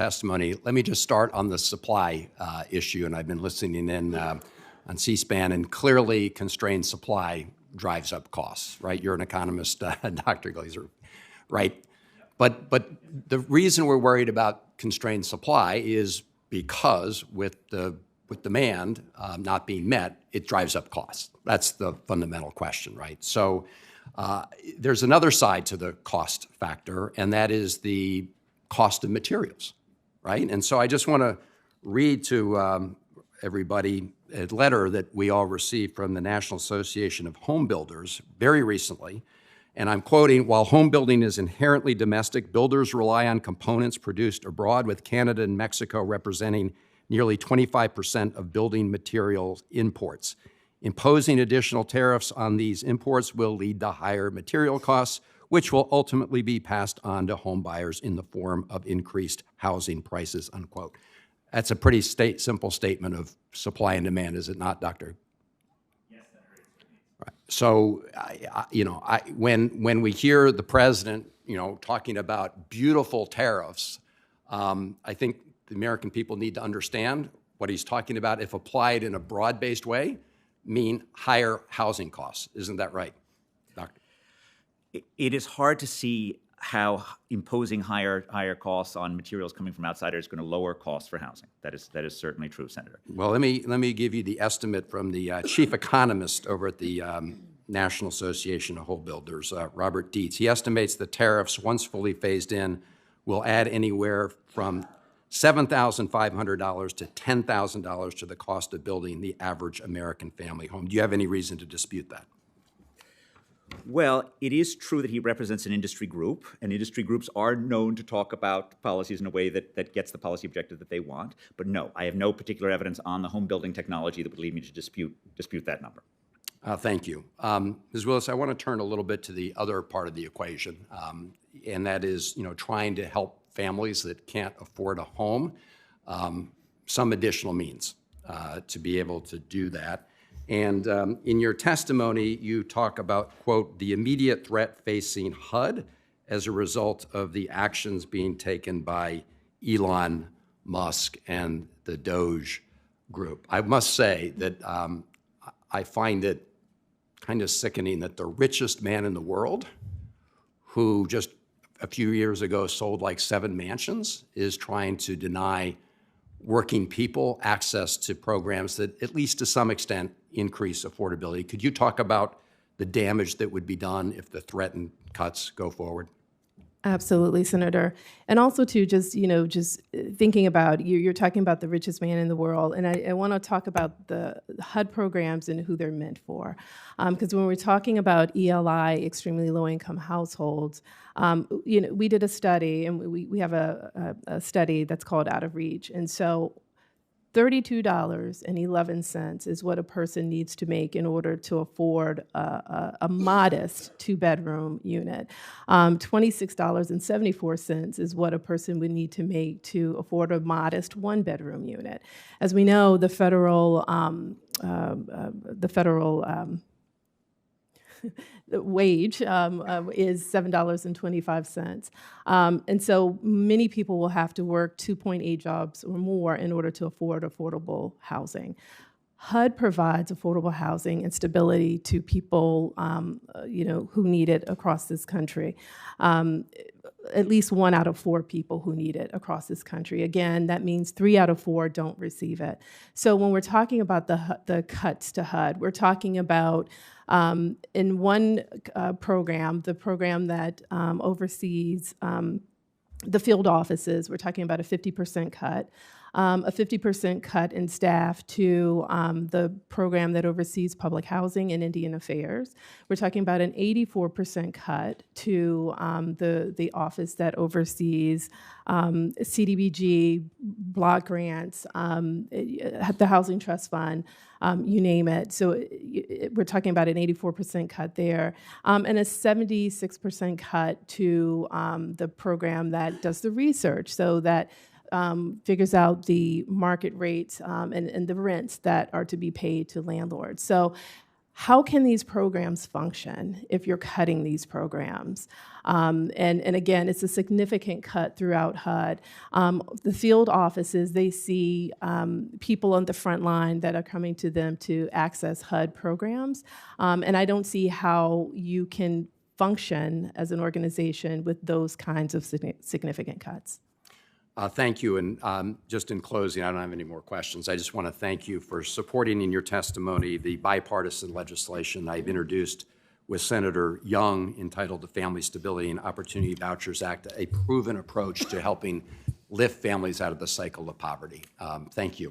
testimony. Let me just start on the supply issue, and I've been listening in on C-SPAN, and clearly constrained supply drives up costs, right? You're an economist, Dr. Glazer, right? But the reason we're worried about constrained supply is because with demand not being met, it drives up costs. That's the fundamental question, right? So there's another side to the cost factor, and that is the cost of materials, right? And so I just want to read to everybody a letter that we all received from the National Association of Home Builders very recently. And I'm quoting, "While home building is inherently domestic, builders rely on components produced abroad, with Canada and Mexico representing nearly 25% of building materials imports. Imposing additional tariffs on these imports will lead to higher material costs, which will ultimately be passed on to home buyers in the form of increased housing prices," unquote. That's a pretty simple statement of supply and demand, is it not, Doctor? Right. So, when we hear the president, talking about beautiful tariffs, I think the American people need to understand what he's talking about, if applied in a broad-based way, mean higher housing costs. Isn't that right, Doctor? It is hard to see how imposing higher costs on materials coming from outsiders is going to lower costs for housing. That is certainly true, Senator. Well, let me give you the estimate from the chief economist over at the National Association of Home Builders, Robert Dietz. He estimates the tariffs, once fully phased in, will add anywhere from $7,500 to $10,000 to the cost of building the average American family home. Do you have any reason to dispute that? Well, it is true that he represents an industry group, and industry groups are known to talk about policies in a way that gets the policy objective that they want. But no, I have no particular evidence on the home building technology that would lead me to dispute that number. Thank you. Ms. Willis, I want to turn a little bit to the other part of the equation, and that is, trying to help families that can't afford a home some additional means to be able to do that. And in your testimony, you talk about, quote, the immediate threat facing HUD as a result of the actions being taken by Elon Musk and the Doge group. I must say that I find it kind of sickening that the richest man in the world, who just a few years ago sold like 7 mansions, is trying to deny working people access to programs that, at least to some extent, increase affordability. Could you talk about the damage that would be done if the threatened cuts go forward? Absolutely, Senator. And also, too, just thinking about, you're talking about the richest man in the world, and I want to talk about the HUD programs and who they're meant for. Because when we're talking about ELI, extremely low-income households, we did a study, and we have a study that's called Out of Reach. And so $32.11 is what a person needs to make in order to afford a modest 2-bedroom unit. $26.74 is what a person would need to make to afford a modest 1-bedroom unit. As we know, the federal the wage is $7.25. And so many people will have to work 2.8 jobs or more in order to afford affordable housing. HUD provides affordable housing and stability to people, who need it across this country. At least 1 out of 4 people who need it across this country. Again, that means 3 out of 4 don't receive it. So when we're talking about the cuts to HUD, we're talking about in one program, the program that oversees the field offices, we're talking about a 50% cut. A 50% cut in staff to the program that oversees public housing and Indian affairs. We're talking about an 84% cut to the office that oversees CDBG, block grants, the Housing Trust Fund, you name it. So we're talking about an 84% cut there, and a 76% cut to the program that does the research, so that figures out the market rates and the rents that are to be paid to landlords. So how can these programs function if you're cutting these programs? And again, it's a significant cut throughout HUD. The field offices, they see people on the front line that are coming to them to access HUD programs. And I don't see how you can function as an organization with those kinds of significant cuts. Thank you. And just in closing, I don't have any more questions. I just want to thank you for supporting in your testimony the bipartisan legislation I've introduced with Senator Young entitled the Family Stability and Opportunity Vouchers Act, a proven approach to helping lift families out of the cycle of poverty. Thank you.